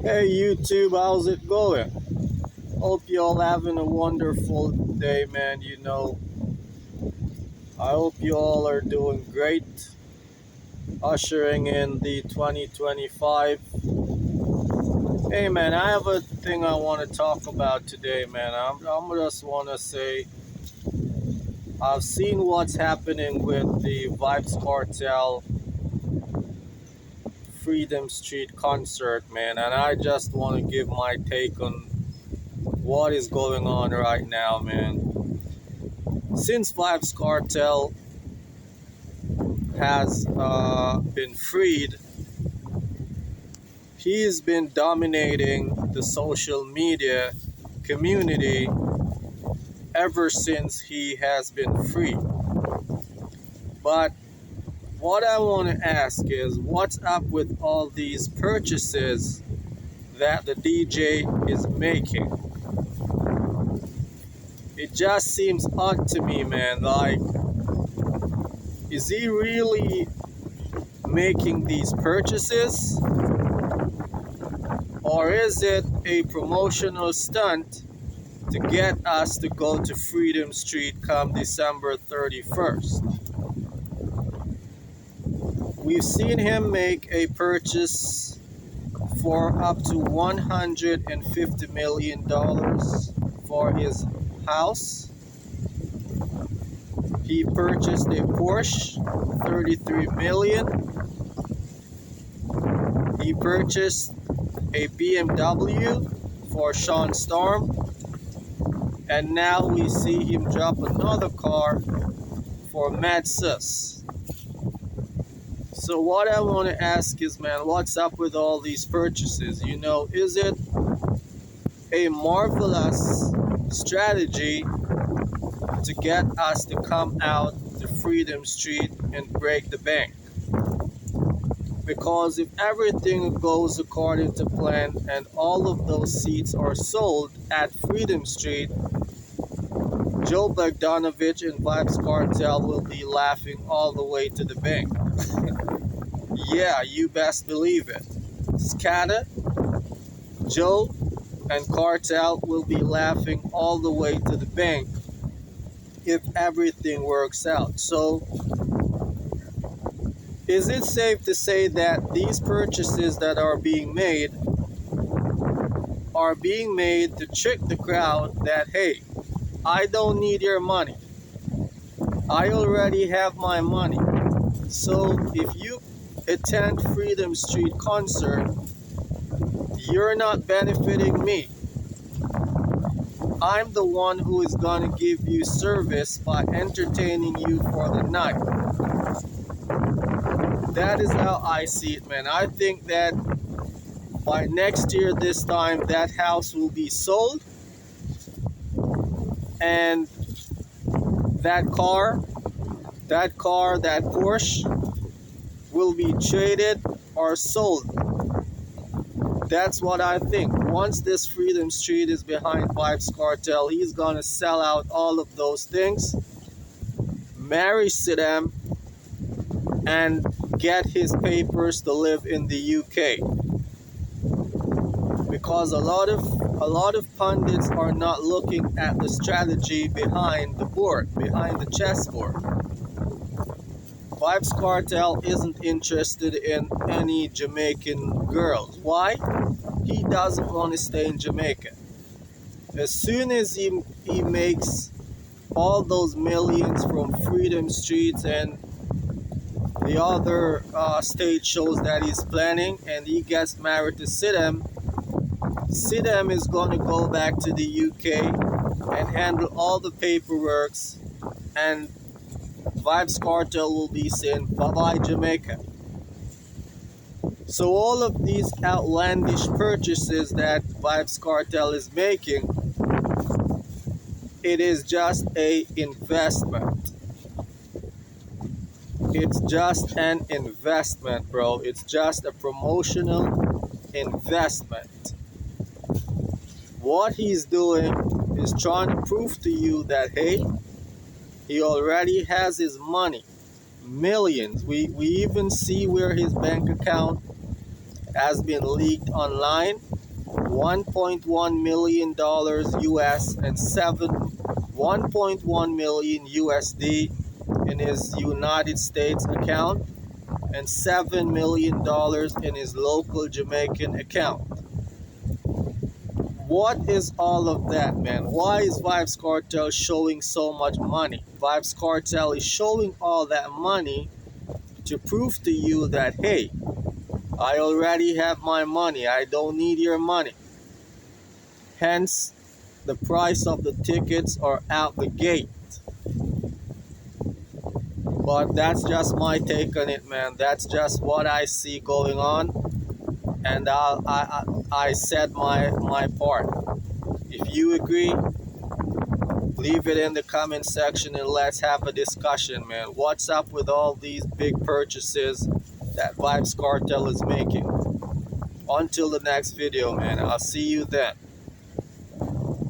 Hey YouTube, how's it going? Hope you all having a wonderful day, man. I hope you all are doing great. Ushering in the 2025. Hey man, I have a thing I want to talk about today, man. I'm just want to say I've seen what's happening with the Vybz Kartel Freedom Street concert, man, and I just want to give my take on what is going on right now, man. Since Vybz Kartel has been freed, he's been dominating the social media community ever since he has been free. But what I want to ask is what's up with all these purchases that the DJ is making? It just seems odd to me, man. Like, is he really making these purchases? Or is it a promotional stunt to get us to go to Freedom Street come December 31st? We've seen him make a purchase for up to $150 million for his house. He purchased a Porsche, 33 million. He purchased a BMW for Sean Storm. And now we see him drop another car for Mad Sus. So what I want to ask is, man, what's up with all these purchases? Is it a marvelous strategy to get us to come out to Freedom Street and break the bank? Because if everything goes according to plan and all of those seats are sold at Freedom Street, Joe Bogdanovich and Vybz Kartel will be laughing all the way to the bank. Yeah, you best believe it. Scatter, Joe, and Kartel will be laughing all the way to the bank if everything works out. So, is it safe to say that these purchases that are being made to trick the crowd that, hey, I don't need your money. I already have my money. So if you attend Freedom Street concert, you're not benefiting me. I'm the one who is going to give you service by entertaining you for the night. That is how I see it, man. I think that by next year, this time, that house will be sold. And that Porsche will be traded or sold. That's what I think. Once this Freedom Street is behind Vybz Kartel, he's gonna sell out all of those things, marry Sidam, and get his papers to live in the UK. Because a lot of pundits are not looking at the strategy behind the board, behind the chessboard. Vybz Kartel isn't interested in any Jamaican girls. Why? He doesn't want to stay in Jamaica. As soon as he makes all those millions from Freedom Streets and the other stage shows that he's planning, and he gets married to Sidam is going to go back to the UK and handle all the paperwork, and Vybz Kartel will be saying bye-bye Jamaica. So all of these outlandish purchases that Vybz Kartel is making, it is just a investment. It's just an investment, bro. It's just a promotional investment. What he's doing is trying to prove to you that, hey, he already has his money. Millions. We even see where his bank account has been leaked online. $1.1 million US and 1.1 million USD in his United States account and $7 million in his local Jamaican account. What is all of that, man? Why is Vybz Kartel showing so much money? Vybz Kartel is showing all that money to prove to you that, hey, I already have my money. I don't need your money. Hence, the price of the tickets are out the gate. But that's just my take on it, man. That's just what I see going on, and I said my part. If you agree, leave it in the comment section and let's have a discussion, man. What's up with all these big purchases that Vybz Kartel is making? Until the next video, man. I'll see you then.